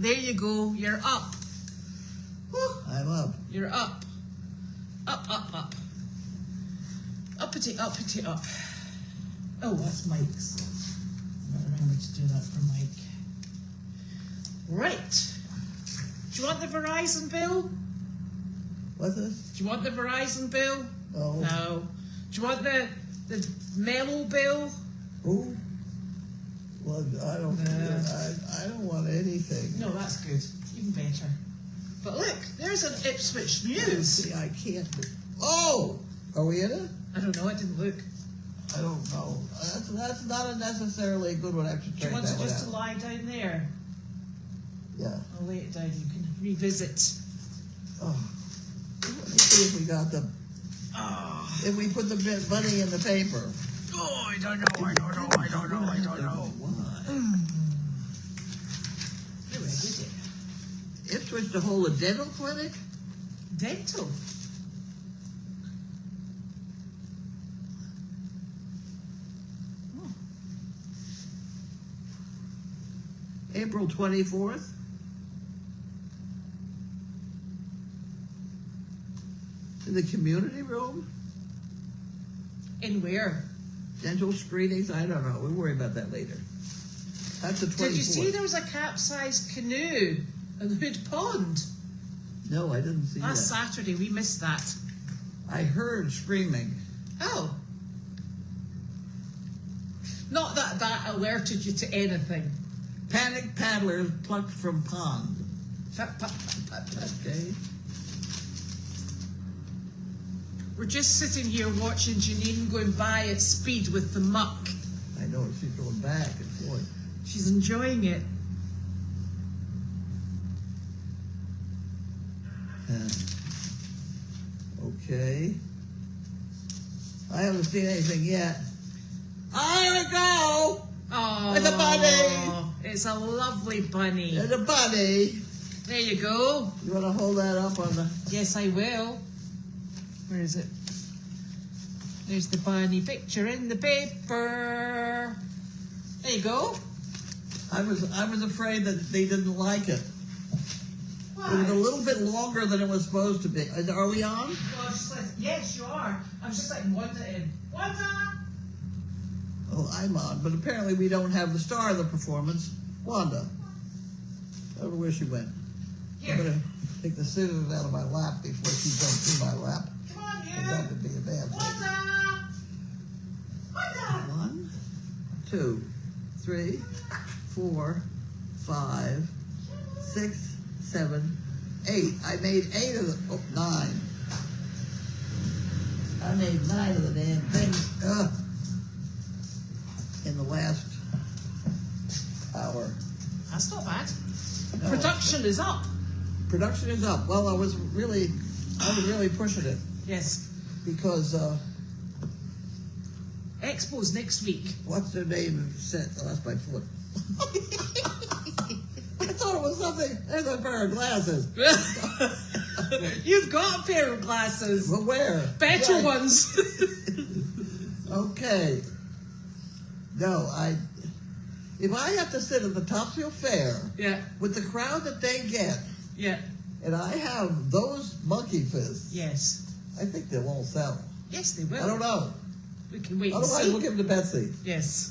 There you go. You're up. Woo. I'm up. You're up. Up, up, up. Uppity, uppity, up. Oh, that's Mike's. I don't remember to do that for Mike. Right. Do you want the Verizon bill? What's this? Do you want the Verizon bill? No. No. Do you want the Mellow bill? Who? Well, I don't want anything. No, that's good. Even better. But look, there's an Ipswich News. See, I can't. Oh! Are we in it? I don't know, I didn't look. I don't know. That's not necessarily a good one. Actually, Do you want it just to lie down there? Yeah. I'll lay it down. You can revisit. Oh. Let me see if we got the. Oh. If we put the bunny in the paper. Oh, I don't know. I don't know. Why? Anyway, did it? Ipswich to hold a dental clinic? Dental. April 24th. In the community room? In where? Dental screenings? I don't know. We'll worry about that later. That's the 24th. Did you see there was a capsized canoe in the Hood Pond? No, I didn't see Last that. Saturday, we missed that. I heard screaming. Oh. Not that that alerted you to anything. Panic paddlers plucked from pond. Okay. We're just sitting here watching Janine going by at speed with the muck. I know she's going back and forth. She's enjoying it. Okay. I haven't seen anything yet. Oh, here we go! Oh, it's a bunny! It's a lovely bunny. It's a bunny! There you go. You want to hold that up on the... Yes, I will. Where is it? There's the bunny picture in the paper. There you go. I was afraid that they didn't like it. Why? It was a little bit longer than it was supposed to be. Are we on? Well, just like, yes, you are. I was just like Wanda in. Wanda! Oh, I'm on, but apparently we don't have the star of the performance, Wanda. I don't know where she went. Here. I'm going to take the scissors out of my lap before she jumps in my lap. Come on, you. That would be a bad thing. Wanda! Wanda! 1, 2, 3, 4, 5, 6, 7, 8. I made 8 of the 9. I made 9 of the damn things in the last hour. That's not bad. No. Production is up. Production is up. Well, I was really pushing it Yes. because Expo's next week. what's their name? Oh, that's my foot. I thought it was something. There's a pair of glasses. You've got a pair of glasses. But where? Better Right. ones. Okay. No, if I have to sit at the Topsfield Fair Yeah. with the crowd that they get, Yeah. and I have those monkey fists, Yes. I think they'll all sell. Yes, they will. I don't know. We can wait and Otherwise, see. we'll give them to Betsy. Yes.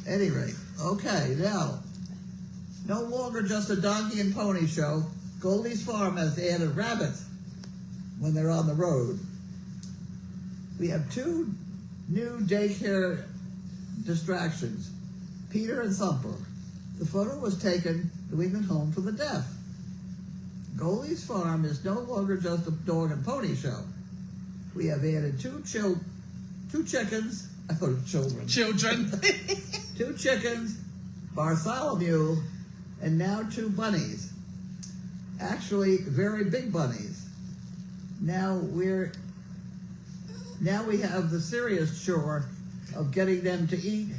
Any rate, okay, now, no longer just a donkey and pony show. Goldy's Farm has added rabbits when they're on the road. We have 2 new daycare distractions, Peter and Thumper. The photo was taken New England Home for the Deaf. Goldy's Farm is no longer just a dog and pony show. We have added 2 chickens, children. Children. 2 chickens, Bartholomew, and now 2 bunnies. Actually, very big bunnies. Now we have the serious chore of getting them to eat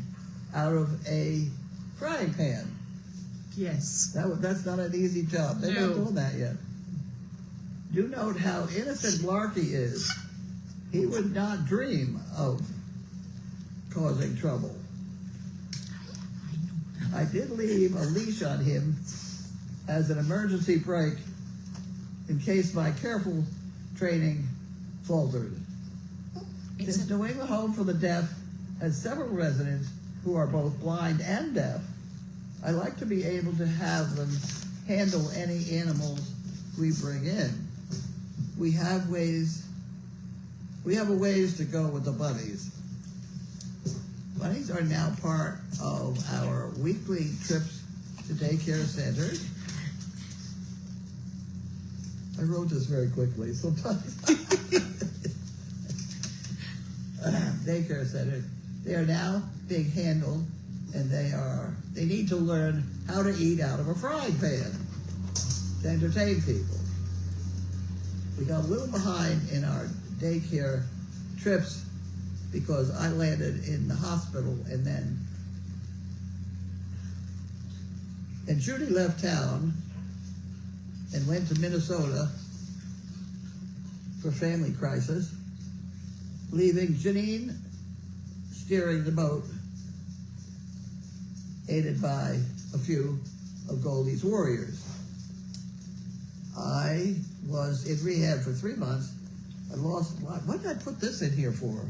out of a frying pan. Yes. That's not an easy job. They're not doing that yet. Do note how innocent Larky is. He would not dream of causing trouble. I did leave a leash on him as an emergency brake in case my careful training faltered. Since New England Home for the Deaf has several residents who are both blind and deaf, I like to be able to have them handle any animals we bring in. We have a ways to go with the bunnies. Bunnies are now part of our weekly trips to daycare centers. I wrote this very quickly, sometimes. Daycare centers. They are now being handled, and they need to learn how to eat out of a frying pan to entertain people. We got a little behind in our daycare trips because I landed in the hospital and Judy left town and went to Minnesota for family crisis, leaving Janine steering the boat, aided by a few of Goldy's warriors. I was in rehab for 3 months. I lost, what did I put this in here for?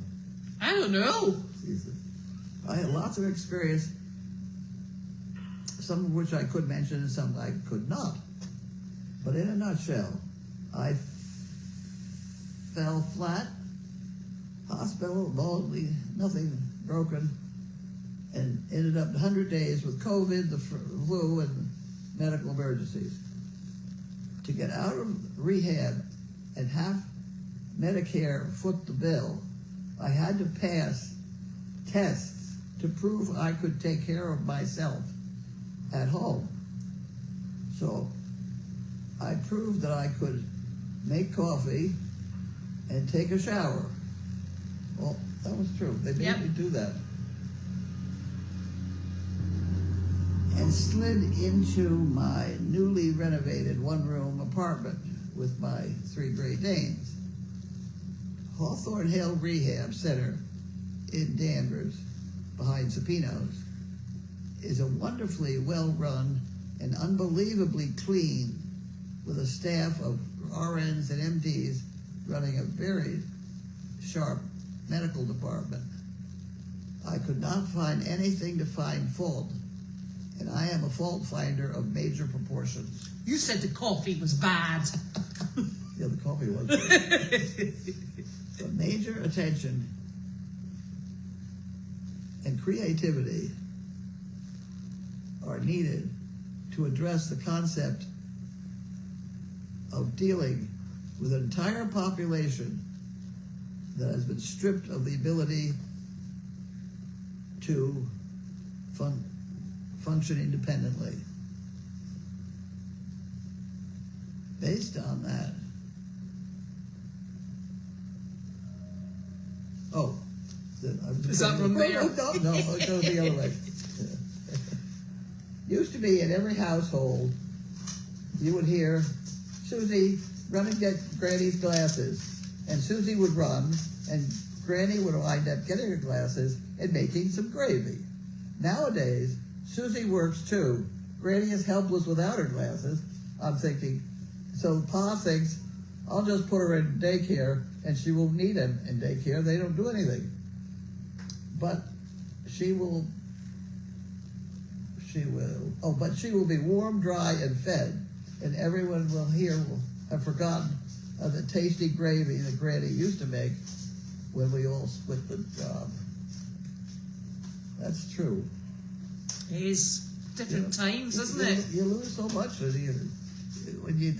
I don't know. Jesus. I had lots of experience, some of which I could mention and some I could not. But in a nutshell, I fell flat, hospital, lonely, nothing broken, and ended up 100 days with COVID, the flu, and medical emergencies. To get out of rehab and have Medicare foot the bill, I had to pass tests to prove I could take care of myself at home. So I proved that I could make coffee and take a shower. Well, that was true. They made me do that. And slid into my newly renovated one-room apartment with my 3 Great Danes. Hawthorne Hill Rehab Center in Danvers, behind Supino's, is a wonderfully well-run and unbelievably clean, with a staff of RNs and MDs running a very sharp medical department. I could not find anything to find fault, and I am a fault finder of major proportions. You said the coffee was bad. Yeah, the coffee was bad. So major attention and creativity are needed to address the concept of dealing with an entire population that has been stripped of the ability to function independently. Based on that, is that from there? No, it goes the other way. Used to be in every household, you would hear, Susie, run and get Granny's glasses. And Susie would run, and Granny would wind up getting her glasses and making some gravy. Nowadays, Susie works too. Granny is helpless without her glasses. I'm thinking, so Pa thinks, I'll just put her in daycare, and she will need him in daycare. They don't do anything. But she will be warm, dry, and fed, and everyone will have forgotten of the tasty gravy that Granny used to make when we all split the job. That's true. It is different times, isn't it? You lose so much when you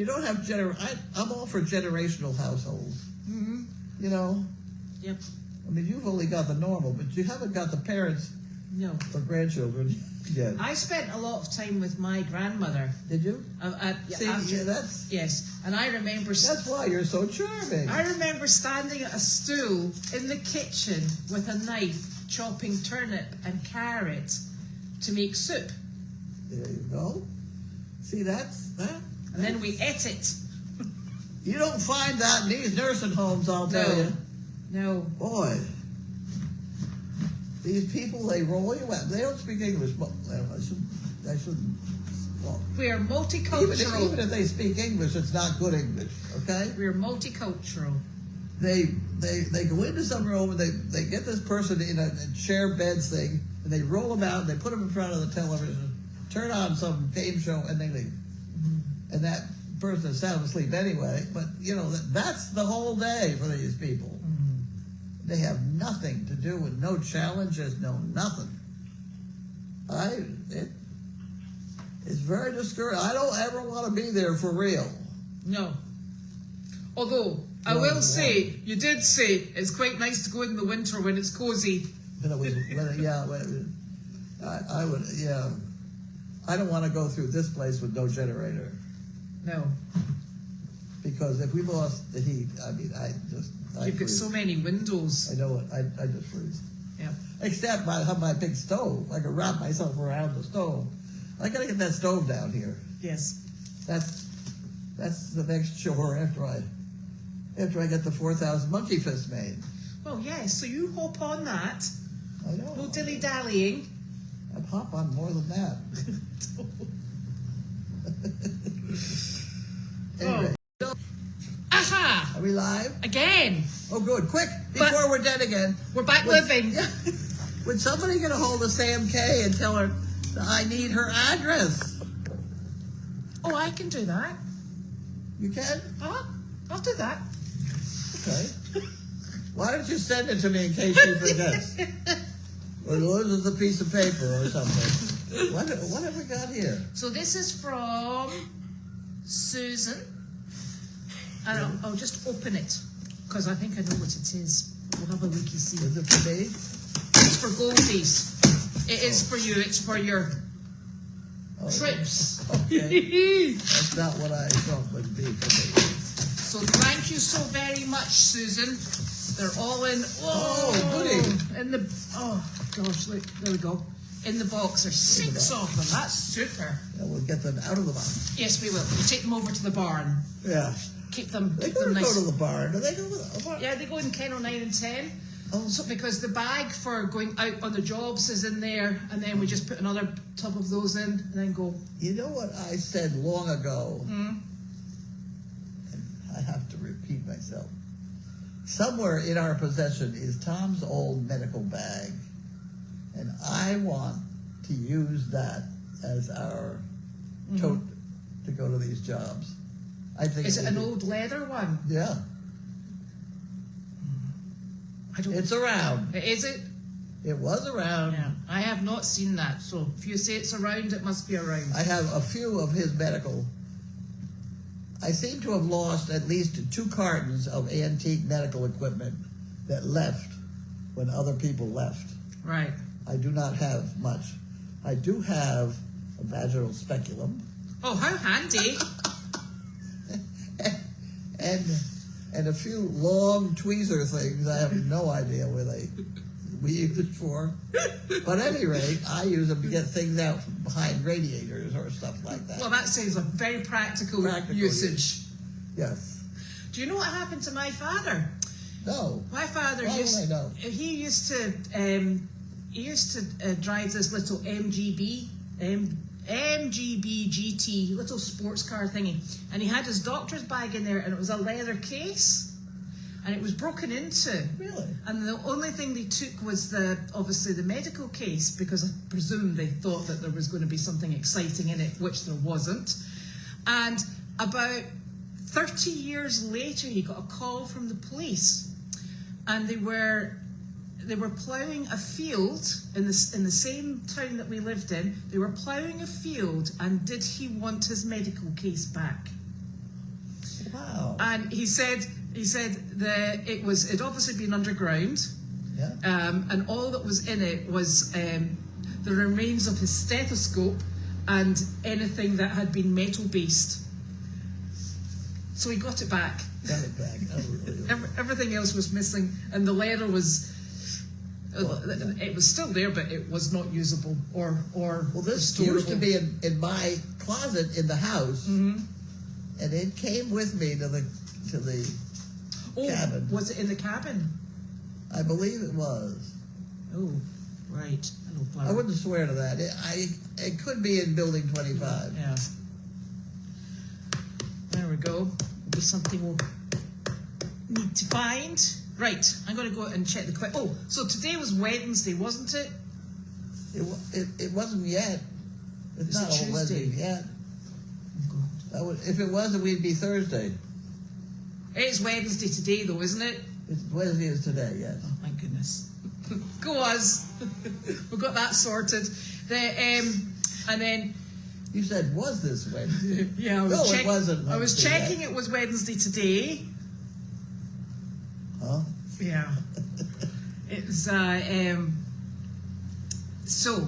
don't have I'm all for generational households. Mm-hmm. You know. Yep. I mean, you've only got the normal, but you haven't got the parents. No. For grandchildren. Yeah. I spent a lot of time with my grandmother. Did you? Yes, and I remember. That's why you're so charming. I remember standing at a stool in the kitchen with a knife, chopping turnip and carrot to make soup. There you go. See, that's that. And then we ate it. You don't find that in these nursing homes, I'll tell you. No. Boy. These people, they roll you out. They don't speak English. Well, I shouldn't Well, We're even multicultural. if they speak English, it's not good English, okay? We're multicultural. They go into some room and they get this person in a share beds thing, and they roll them out and they put them in front of the television, turn on some game show, and they leave. And that person is sound asleep anyway, but you know, that's the whole day for these people. They have nothing to do with, no challenges, no nothing. It's very discouraging. I don't ever want to be there for real. No. Although, I will say, you did say it's quite nice to go in the winter when it's cozy. I would, yeah. I don't want to go through this place with no generator. No. Because if we lost the heat, I mean, You've got so many windows. I know it. I just freeze. Yeah. Except I have my big stove. I can wrap myself around the stove. I gotta get that stove down here. Yes. That's the next chore after I get the 4,000 monkey fist made. Well, yes. So you hop on that. I know. No dilly dallying. I'd hop on more than that. Anyway, Aha! are we live? Again. Oh, good. Quick, before we're dead again. We're back living. Would somebody get a hold of Sam K and tell her that I need her address? Oh, I can do that. You can? I'll do that. Okay. Why don't you send it to me in case she forgets? Or loses a piece of paper or something. What have we got here? So this is from Susan. And I'll just open it, because I think I know what it is. We'll have a looky see. Is it for me? It's for Goldies. It is for you. It's for your trips. Okay. That's not what I thought would be for me. So thank you so very much, Susan. They're all in. Goody. Oh gosh, look, there we go. In the box. There's 6 of them. That's super. Yeah, we'll get them out of the box. Yes, we will. We'll take them over to the barn. Yeah. Keep them. They Keep them go nice. to the barn. Do they go to the barn? Yeah, they go in kennel 9 and 10. Oh. So because the bag for going out on the jobs is in there, and then we just put another tub of those in, and then go. You know what I said long ago? Mm. And I have to repeat myself. Somewhere in our possession is Tom's old medical bag, and I want to use that as our tote to go to these jobs. I think. Is it an old leather one? Yeah. I don't. It's around. Is it? It was around. Yeah. I have not seen that. So if you say it's around, it must be around. I have a few of his medical. I seem to have lost at least 2 cartons of antique medical equipment that left when other people left. Right. I do not have much. I do have a vaginal speculum. Oh, how handy. and a few long tweezer things. I have no idea where we use it for. But at any rate, I use them to get things out from behind radiators or stuff like that. Well, that sounds a very practical usage. Yes. Do you know what happened to my father? No. My father Why would I know? He used to drive this little MGB GT, little sports car thingy, and he had his doctor's bag in there, and it was a leather case, and it was broken into. Really? And the only thing they took was obviously the medical case, because I presume they thought that there was going to be something exciting in it, which there wasn't. And about 30 years later, he got a call from the police, and they were ploughing a field in the same town that we lived in. They were ploughing a field, and did he want his medical case back? Wow. And he said that it'd obviously been underground. Yeah. And all that was in it was the remains of his stethoscope and anything that had been metal based. So he got it back. Got it back. Everything else was missing, and the leather was. It was still there, but it was not usable or. Well, this used to be in my closet in the house, and it came with me to the cabin. Was it in the cabin? I believe it was. Oh, right. I I wouldn't swear to that. It could be in building 25. Yeah. There we go. There's something we'll need to find. Right, I'm going to go and check the clip. Oh, so today was Wednesday, wasn't it? It wasn't yet. It's Is not it all Wednesday Tuesday? yet. Oh, God. If it wasn't, we'd be Thursday. It's Wednesday today, though, isn't it? It's Wednesday is today, yes. Oh, my goodness. Go us. We've got that sorted. And then... You said, was this Wednesday? Yeah, it wasn't. I was Wednesday checking yet. it was Wednesday today. Huh? Yeah. It's so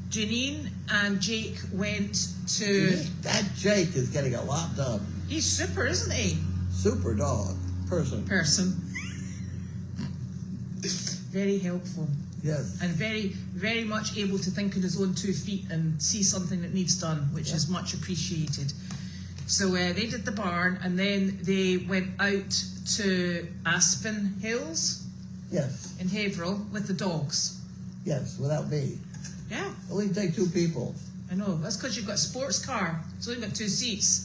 Janine and Jake went to. That Jake is getting a lot done. He's super, isn't he? Super dog. Person. Very helpful. Yes. And very, very much able to think on his own 2 feet and see something that needs done, which is much appreciated. So they did the barn, and then they went out to Aspen Hills Yes. in Haverhill with the dogs. Yes, without me. Yeah, Only take 2 people. I know. That's because you've got a sports car. It's only got 2 seats.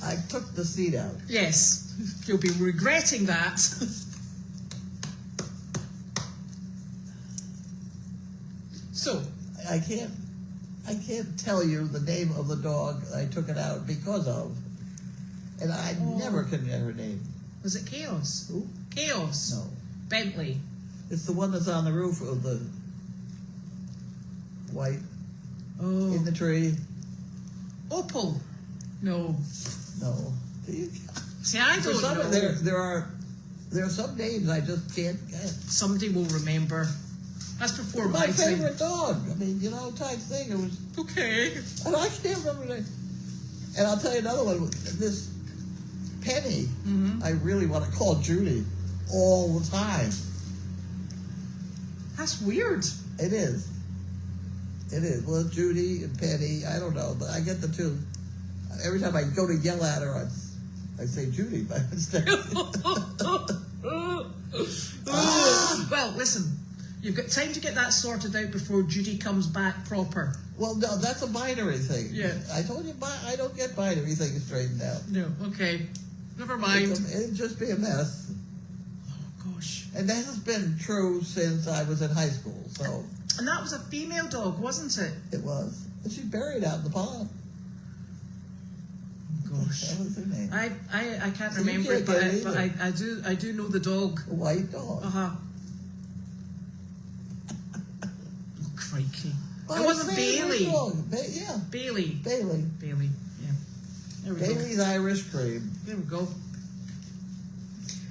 I took the seat out. Yes, you'll be regretting that. So, I can't tell you the name of the dog I took it out because of. And I never can get her name. was it Chaos? Who? Chaos. No. Bentley. It's the one that's on the roof of the white Oh. in the tree. Opal. No. No. See, I don't know. There are some names I just can't get. Somebody will remember. That's before My my time. favorite dog. I mean, type thing. It was. Okay. And I can't remember the. And I'll tell you another one. This Penny, I really want to call Judy all the time. That's weird. It is. It is. Well, it's Judy and Penny. I don't know, but I get the two. Every time I go to yell at her, I say Judy by mistake. Well, listen. You've got time to get that sorted out before Judy comes back proper. Well, no, that's a binary thing. Yeah. I told you, I don't get binary things straightened out. No, okay. Never mind. It'd just be a mess. Oh, gosh. And that has been true since I was in high school, so. And that was a female dog, wasn't it? It was. And she's buried out in the pond. Gosh. That was her name. I can't So you remember can't it, but, get it I do know the dog. A white dog. Uh-huh. Oh, crikey. My It wasn't favorite Bailey. dog. Yeah, Bailey. Bailey. Bailey, yeah. There we go. Bailey's Irish cream. There we go.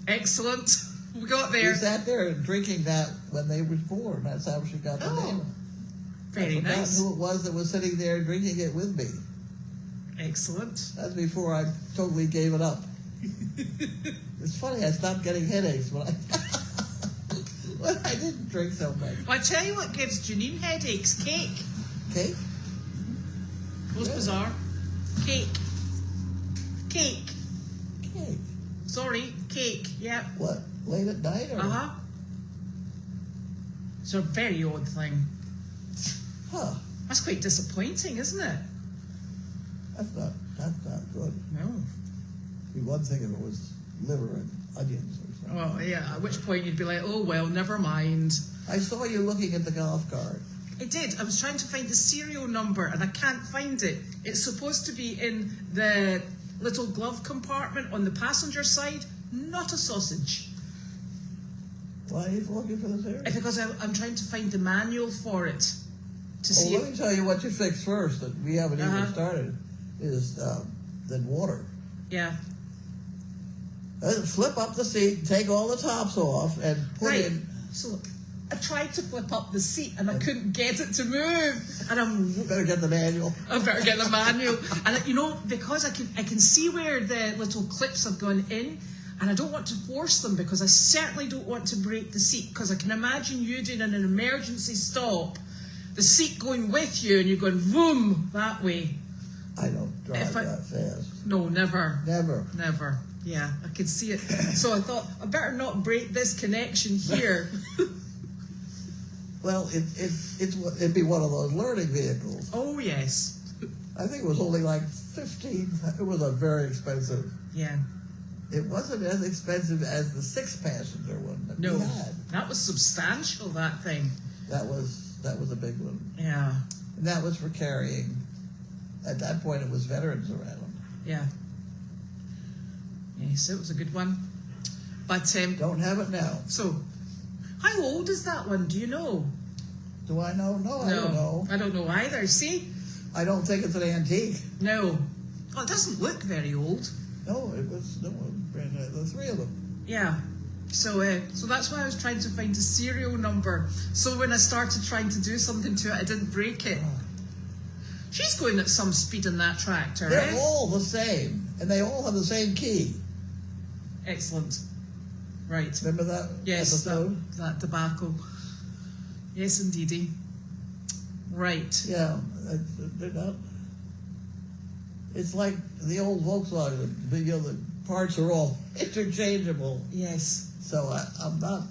Excellent. We got She there. sat there drinking that when they was born. That's how she got the name. Very I forgot nice. who it was that was sitting there drinking it with me. Excellent. That's before I totally gave it up. It's funny, I stopped getting headaches when I didn't drink so much. Well, I tell you what gives Janine headaches. Cake. Cake? Most Yeah. bizarre. Cake. Cake. Cake. Sorry, cake. Yeah. What? Late at night? Or? Uh-huh. It's a very odd thing. Huh. That's quite disappointing, isn't it? That's not good. No. It'd be one thing if it was liver and onions or something. Well, yeah, at which point you'd be like, oh, well, never mind. I saw you looking at the golf cart. I did. I was trying to find the serial number and I can't find it. It's supposed to be in the little glove compartment on the passenger side. Not a sausage. Why are you looking for this area? Because I'm trying to find the manual for it. To Well, see let me tell you what you fix first that we haven't even started is the water. Yeah. Flip up the seat, take all the tops off, and put in. So I tried to flip up the seat and I couldn't get it to move. And You better get the manual. I better get the manual. And because I can see where the little clips have gone in, and I don't want to force them because I certainly don't want to break the seat, because I can imagine you doing an emergency stop, the seat going with you and you're going boom that way. I don't drive that fast. No, never. Never. Never. Yeah, I could see it. So I thought, I better not break this connection here. Well, it'd be one of those learning vehicles. Oh, yes. I think it was only like 15. It was a very expensive. Yeah. It wasn't as expensive as the 6-passenger one that No, we had. that was substantial, that thing. That was a big one. Yeah. And that was for carrying. At that point, it was veterans around. Yeah. Yes, it was a good one. But, Don't have it now. so, how old is that one? Do you know? Do I know? No, I don't know. I don't know either. See? I don't think it's an antique. No. Oh, it doesn't look very old. No, it was the 3 of them. Yeah. So that's why I was trying to find a serial number. So when I started trying to do something to it, I didn't break it. She's going at some speed in that tractor, They're all the same, and they all have the same key. Excellent. Right. Remember that episode? That debacle. Yes, indeedy. Right. Yeah, they're not. It's like the old Volkswagen. The parts are all interchangeable. Yes. So I'm not.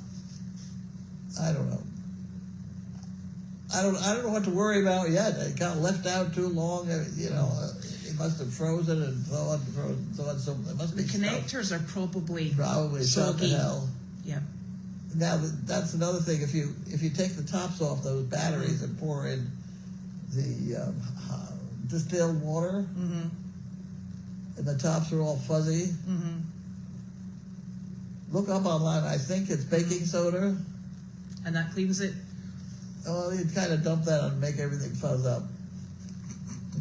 I don't know. I don't know what to worry about yet. It got left out too long. It must have frozen and so on. So it must be The connectors are probably shot soggy. to hell. Yeah. Now that's another thing. If you take the tops off those batteries and pour in the distilled water, Mm-hmm. and the tops are all fuzzy, Mm-hmm. look up online. I think it's baking soda. And that cleans it. Oh, you kind of dump that and make everything fuzz up.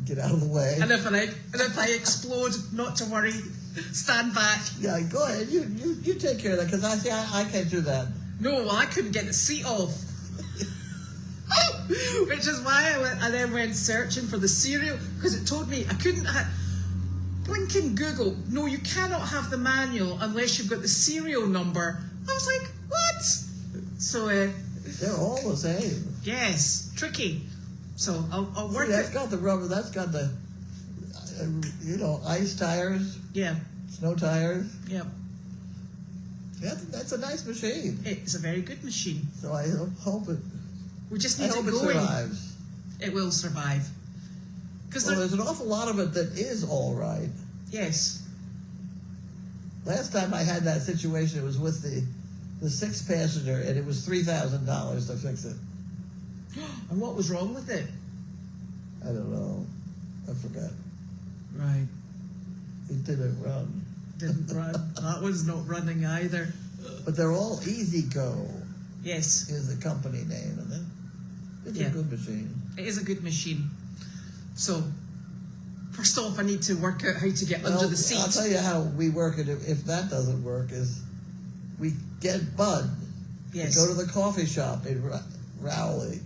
Get out of the way. And if I explode, not to worry. Stand back. Yeah, go ahead. You take care of that because I can't do that. No, well, I couldn't get the seat off. Which is why I then went searching for the serial, because it told me I couldn't have. Blinking Google, no, you cannot have the manual unless you've got the serial number. I was like, what? So, They're all the same. yes, tricky. So I'll work That's it. got the rubber. That's got the, ice tires, Yeah, snow tires. yeah. That's a nice machine. It's a very good machine. So I hope it. We just I need hope it it going. survives. It will survive. Because Well, there's an awful lot of it that is all right. yes, Last time I had that situation, it was with the 6-passenger, and it was $3,000 to fix it. and what was wrong with it? I don't know. I forgot. Right, It didn't run. didn't run. That one's not running either. But they're all Easy Go Yes, is the company name, and it's Yeah. a good machine. it is a good machine. So, first off, I need to work out how to get under the seat. I'll tell you how we work it if that doesn't work is we get Bud Yes. to go to the coffee shop in Rowley,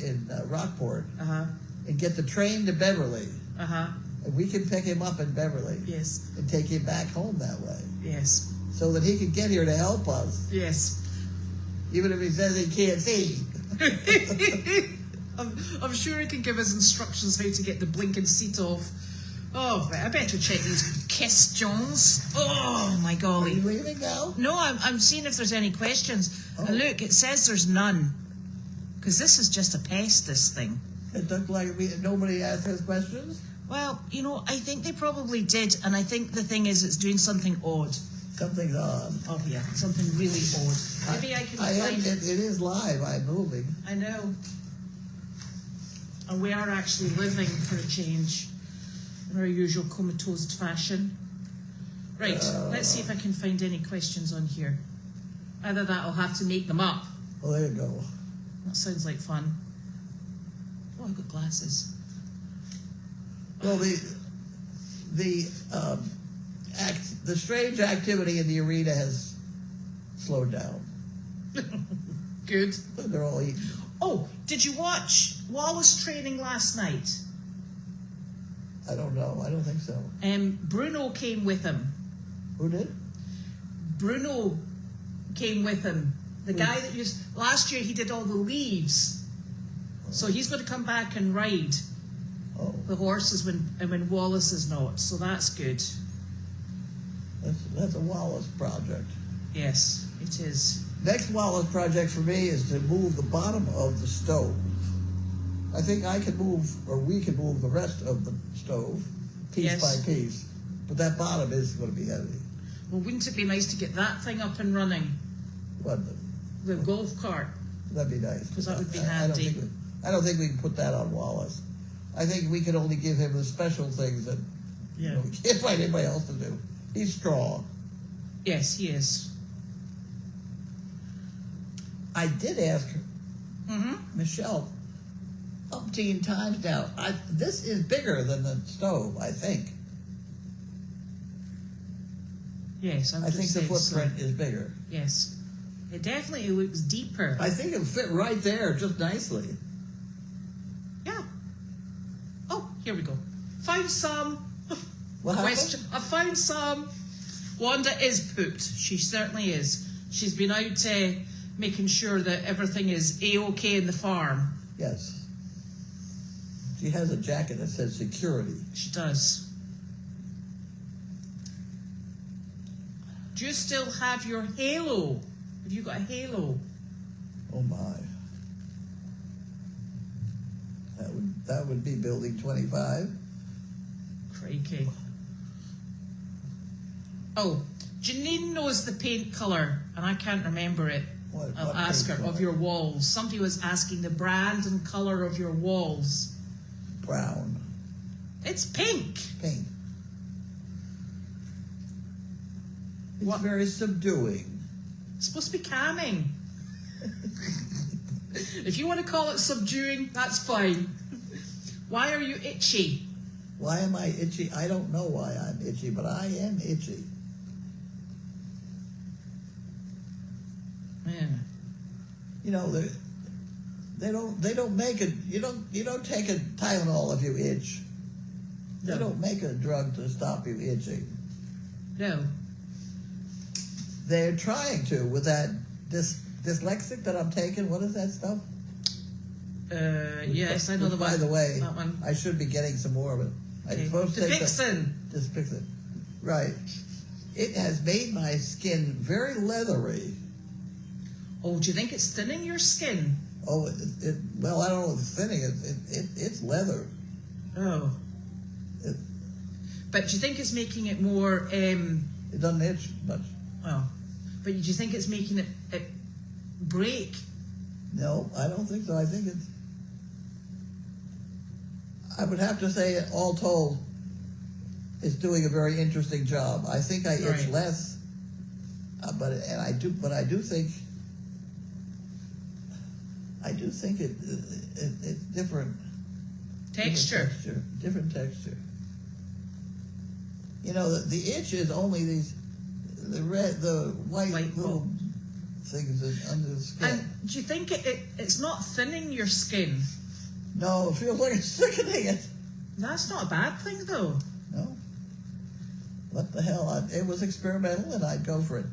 in Rockport, and get the train to Beverly. And we can pick him up in Beverly Yes. and take him back home that way Yes. so that he can get here to help us, Yes. even if he says he can't see. I'm sure he can give us instructions how to get the blinking seat off. Oh, right, I better check these questions. Oh, my Are golly. you leaving now? No, I'm seeing if there's any questions. Oh. And look, it says there's none. Because this is just a pest, this thing. It looked like nobody asked us questions. Well, I think they probably did. And I think the thing is, it's doing something odd. Something's on. Oh, yeah, something really odd. Maybe I can find it is live. I'm moving. I know. And we are actually living for a change in our usual comatose fashion. Right, let's see if I can find any questions on here. Either that, I'll have to make them up. Well, there you go. That sounds like fun. Oh, I've got glasses. Well, the strange activity in the arena has slowed down. Good. They're all eating. Oh, did you watch Wallace training last night? I don't know. I don't think so. Bruno came with him. Who did? Bruno came with him. The guy that last year he did all the leaves. So he's going to come back and ride the horses when Wallace is not. So that's good. That's a Wallace project. Yes, it is. Next Wallace project for me is to move the bottom of the stove. I think I can move, or we can move the rest of the stove, piece by piece. But that bottom is going to be heavy. Well, wouldn't it be nice to get that thing up and running? What? The golf cart. That'd be nice. Because that would be I don't handy. think we can put that on Wallace. I think we can only give him the special things that we can't find anybody else to do. He's strong. Yes, he is. I did ask Michelle umpteen times now. This is bigger than the stove, I think. Yes, I think the footprint is bigger. Yes. It definitely looks deeper. I think it'll fit right there just nicely. Yeah. Oh, here we go. Found some. What Question. I found some. Wanda is pooped. She certainly is. She's been out making sure that everything is A-OK in the farm. Yes. She has a jacket that says security. She does. Do you still have your halo? Have you got a halo? Oh my. That would be building 25. Crikey. Oh, Janine knows the paint colour, and I can't remember it. I'll ask her. Of your walls. Somebody was asking the brand and colour of your walls. Brown. It's pink. Pink. It's very subduing. It's supposed to be calming. If you want to call it subduing, that's fine. Why are you itchy? Why am I itchy? I don't know why I'm itchy, but I am itchy. Yeah. You know, they don't make it. You don't take a Tylenol if you itch. They don't make a drug to stop you itching. No. They're trying to with that dyslexic that I'm taking. What is that stuff? Yes, I know the one. By the way, that one. I should be getting some more of it. Okay. I'm supposed to take Depixin. Right. It has made my skin very leathery. Oh, do you think it's thinning your skin? Oh, well, I don't know if it's thinning. It's leather. Oh. But do you think it's making it more... It doesn't itch much. Oh. But do you think it's making it break? No, I don't think so. I think it's... I would have to say, all told, it's doing a very interesting job. I think I itch less, but I do think it's different. Texture. Different texture. You know, the itch is only the white little things under the skin. And do you think it's not thinning your skin? No, it feels like it's thickening it. That's not a bad thing, though. No. What the hell? It was experimental, and I'd go for it.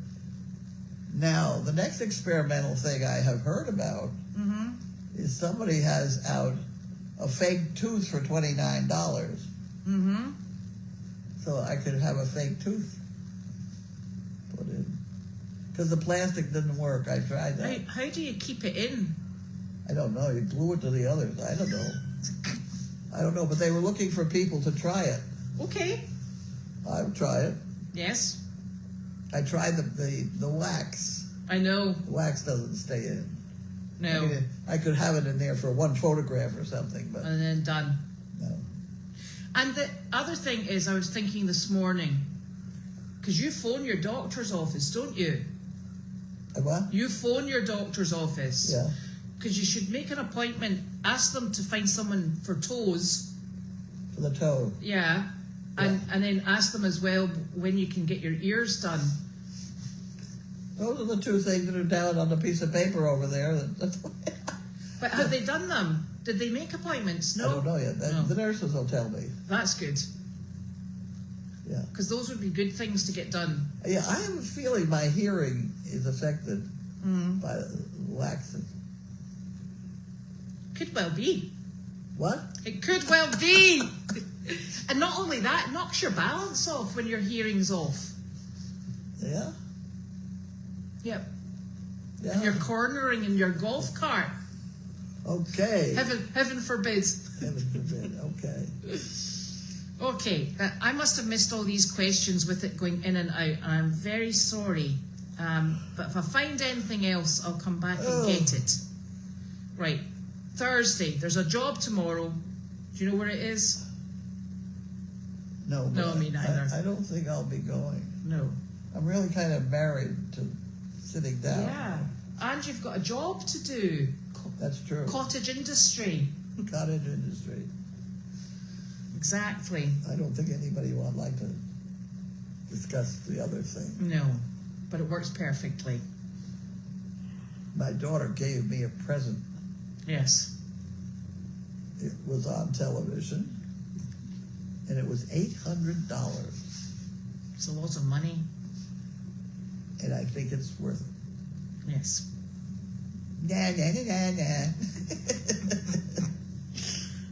Now, the next experimental thing I have heard about is somebody has out a fake tooth for $29. Mm-hmm. So I could have a fake tooth put in. Because the plastic didn't work. I tried that. How do you keep it in? I don't know. You glue it to the others. I don't know. I don't know, but they were looking for people to try it. Okay. I would try it. Yes. I tried the wax. I know. The wax doesn't stay in. No. I mean, I could have it in there for one photograph or something, but And then done. no. And the other thing is, I was thinking this morning, because you phone your doctor's office, don't you? What? You phone your doctor's office. Yeah. Because you should make an appointment, ask them to find someone for toes. For the toe. Yeah. And then ask them as well when you can get your ears done. Those are the two things that are down on the piece of paper over there. But have they done them? Did they make appointments? No. I don't know yet. No. The nurses will tell me. That's good. Yeah. Because those would be good things to get done. Yeah, I have a feeling my hearing is affected by the wax. Could well be. What? It could well be. And not only that, it knocks your balance off when your hearing's off. Yeah? Yep. Yeah. And you're cornering in your golf cart. Okay. Heaven forbid. Heaven forbid. Okay. Okay, I must have missed all these questions with it going in and out, and I'm very sorry. But if I find anything else, I'll come back and get it. Right, Thursday. There's a job tomorrow. Do you know where it is? No, me neither. I don't think I'll be going. No. I'm really kind of married to sitting down. Yeah, and you've got a job to do. That's true. Cottage industry. Cottage industry. Exactly. I don't think anybody would like to discuss the other thing. No, but it works perfectly. My daughter gave me a present. Yes. It was on television, and it was $800. It's a lot of money. And I think it's worth it. Yes. Nah, nah, nah, nah, nah.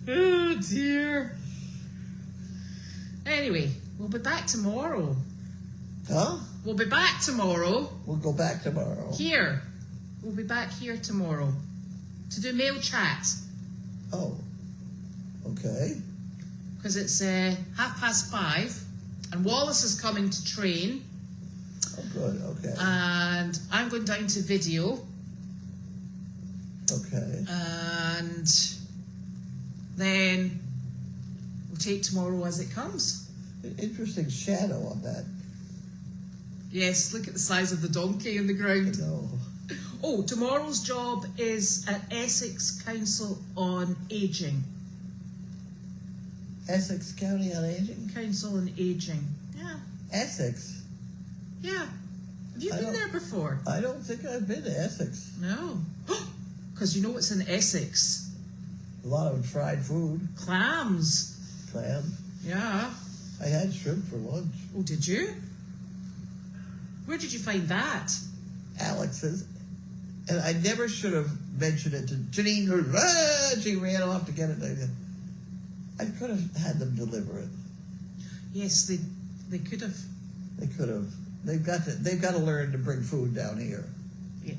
Oh dear. Anyway, we'll be back tomorrow. Huh? We'll be back tomorrow. We'll go back tomorrow. Here. We'll be back here tomorrow to do mail chat. Oh, okay. Because it's 5:30 and Wallace is coming to train. Oh, good, okay. And I'm going down to video. Okay. And then we'll take tomorrow as it comes. Interesting shadow on that. Yes, look at the size of the donkey in the ground. No. Oh, tomorrow's job is at Essex Council on Aging. Essex County on Aging? Council on Aging. Yeah. Essex? Yeah. Have you I been don't- there before? I don't think I've been to Essex. No. Because you know what's in Essex? A lot of fried food, Clams. clam. Yeah. I had shrimp for lunch. Oh, did you? Where did you find that? Alex's. And I never should have mentioned it to Janine, who she ran off to get it. I could have had them deliver it. Yes, they could have. They could have. They've got to learn to bring food down here. Yeah.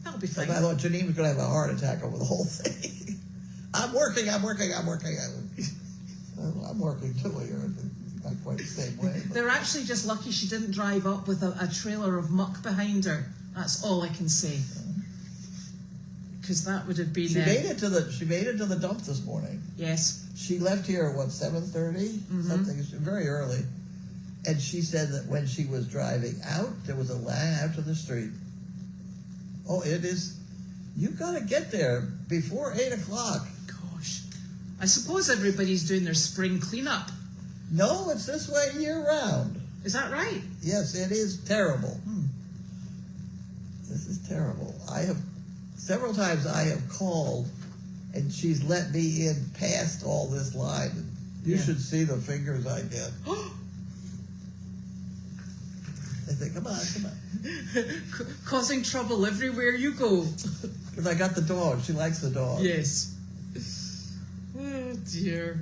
That'll be So fine. I thought Janine was going to have a heart attack over the whole thing. I'm working. Well, I'm working too here. Not quite the same way. But They're actually just lucky she didn't drive up with a trailer of muck behind her. That's all I can say. Because that would have been. she made it to the dump this morning. Yes. She left here at what, 7:30? Something very early. And she said that when she was driving out, there was a line out to the street. Oh, it is. You got to get there before 8 o'clock. Gosh. I suppose everybody's doing their spring cleanup. No, it's this way year round. Is that right? Yes, it is terrible. This is terrible. Several times I have called, and she's let me in past all this line. You Yeah. should see the fingers I get. They say, come on. Causing trouble everywhere you go. Because I got the dog. She likes the dog. Yes. Oh dear.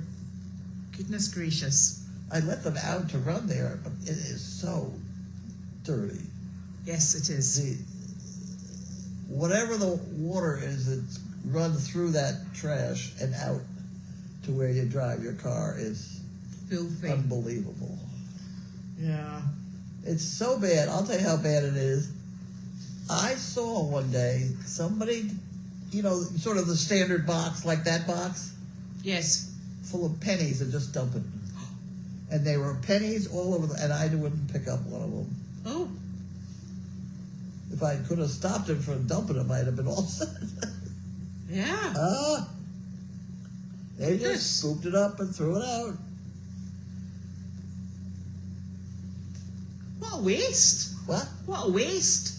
Goodness gracious. I let them out to run there, but it is so dirty. Yes, it is. Whatever the water is that runs through that trash and out to where you drive your car is Filthy. unbelievable. Yeah. It's so bad. I'll tell you how bad it is. I saw one day somebody, sort of the standard box, like that box, Yes. full of pennies and just dump it. And they were pennies all over, and I wouldn't pick up one of them. Oh. If I could have stopped him from dumping them, I'd have been all set. Yeah. They Yes. just scooped it up and threw it out. What a waste. What? What a waste.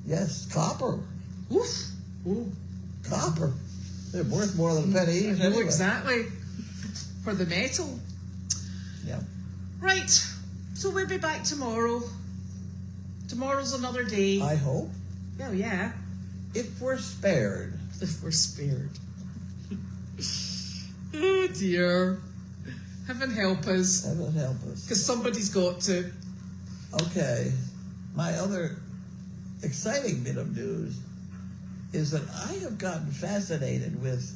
Yes, copper. Oof. Ooh. Copper. They're worth more than a penny each. I know anyway. exactly. For the metal. Yeah. Right. So we'll be back tomorrow. Tomorrow's another day. I hope. Oh, yeah. If we're spared. If we're spared. Oh, dear. Heaven help us. Heaven help us. Because somebody's got to. Okay. My other exciting bit of news is that I have gotten fascinated with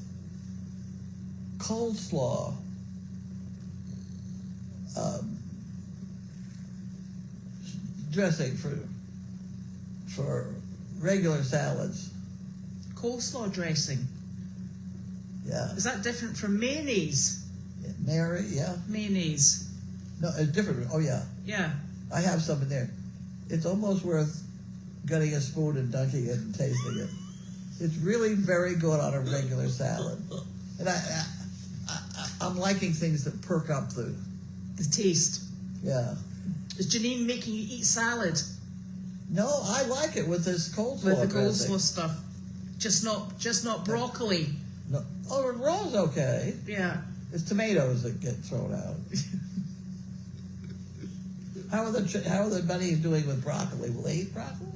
coleslaw dressing for regular salads. Coleslaw dressing. Yeah. Is that different from mayonnaise? Mary, yeah. Mayonnaise. No, it's different. Oh, yeah. Yeah. I have some in there. It's almost worth getting a spoon and dunking it and tasting it. It's really very good on a regular salad. And I'm liking things that perk up the taste. Yeah. Is Janine making you eat salad? No, I like it with this coleslaw. With the dressing. coleslaw stuff. Just not broccoli. No. Oh, raw's okay. Yeah. It's tomatoes that get thrown out. How are the bunnies doing with broccoli? Will they eat broccoli?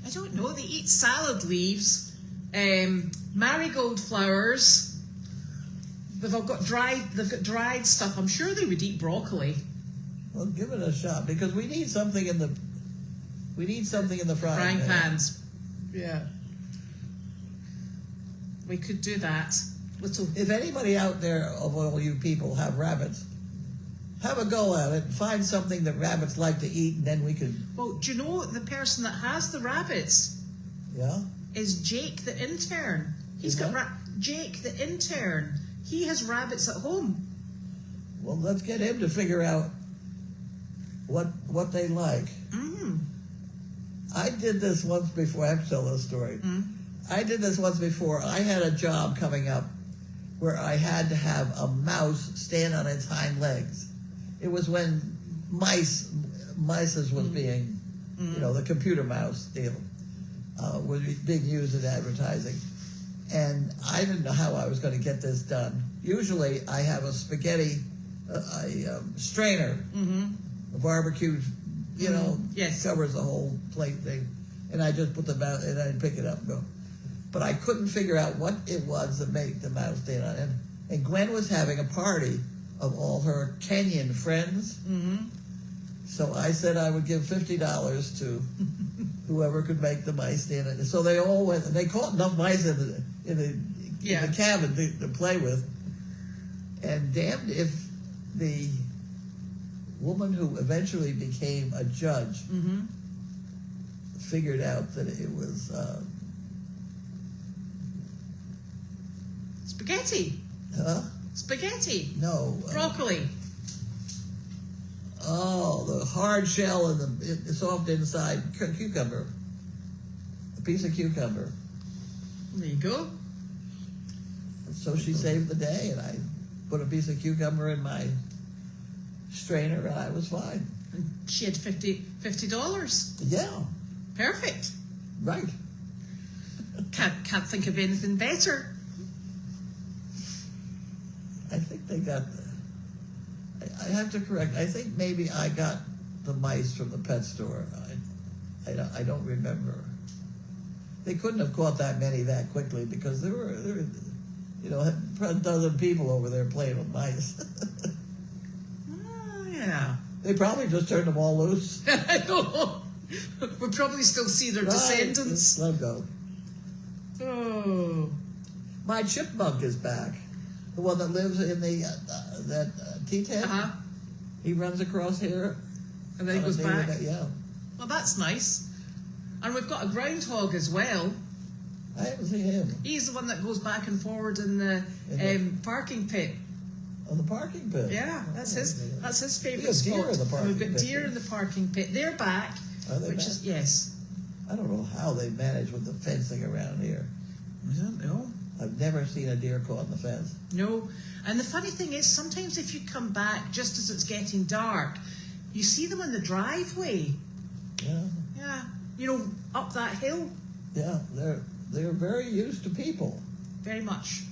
I don't know. They eat salad leaves, marigold flowers. They've got dried stuff. I'm sure they would eat broccoli. Well, give it a shot because we need something in the frying pan. Pans. Yeah. We could do that. If anybody out there of all you people have rabbits, have a go at it. Find something that rabbits like to eat, and then we could. Well, do you know the person that has the rabbits? Yeah. Is Jake the intern? He's got Jake the intern. He has rabbits at home. Well, let's get him to figure out what they like. Mm. I did this once before. I have to tell this story. Mm. I did this once before. I had a job coming up where I had to have a mouse stand on its hind legs. It was when mice was being, the computer mouse deal was being used in advertising. And I didn't know how I was going to get this done. Usually I have a spaghetti, strainer, a barbecue, yes, covers the whole plate thing. And I just put the mouse, and I'd pick it up and go. But I couldn't figure out what it was that made the mouse stand on it. And Gwen was having a party of all her Kenyan friends. Mm-hmm. So I said I would give $50 to whoever could make the mice stand on it. So they all went, and they caught enough mice in the cabin to play with. And damned if the woman who eventually became a judge figured out that it was spaghetti. Huh? Spaghetti. No. Broccoli. The hard shell and the soft inside cucumber. A piece of cucumber. There you go. So she saved the day, and I put a piece of cucumber in my strainer, and I was fine. And she had $50. Yeah. Perfect. Right. Can't think of anything better. I think they got I have to correct. I think maybe I got the mice from the pet store. I don't remember. They couldn't have caught that many that quickly because there were a dozen people over there playing with mice. Oh, yeah. They probably just turned them all loose. I know. We'll probably still see their descendants. Let them go. Oh. My chipmunk is back. The one that lives in that tea tent. Uh-huh. He runs across here. And then he goes back. Yeah. Well, that's nice. And we've got a groundhog as well. I haven't seen him. He's the one that goes back and forward in the parking pit. On the parking pit? Yeah, that's his favourite We have spot. deer in the parking We've got pit. deer in the parking pit. They're back. Are they back? Yes. I don't know how they manage with the fencing around here. I don't know. I've never seen a deer caught in the fence. No. And the funny thing is, sometimes if you come back just as it's getting dark, you see them in the driveway. Yeah. Yeah. Up that hill. Yeah, they're very used to people. Very much.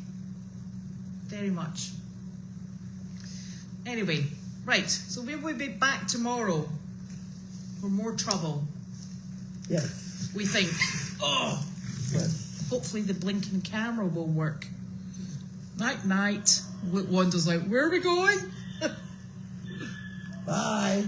Very much. Anyway, right. So we will be back tomorrow for more trouble. Yes. We think. Oh. Yes. Hopefully the blinking camera will work. Night. Wanda's like, where are we going? Bye.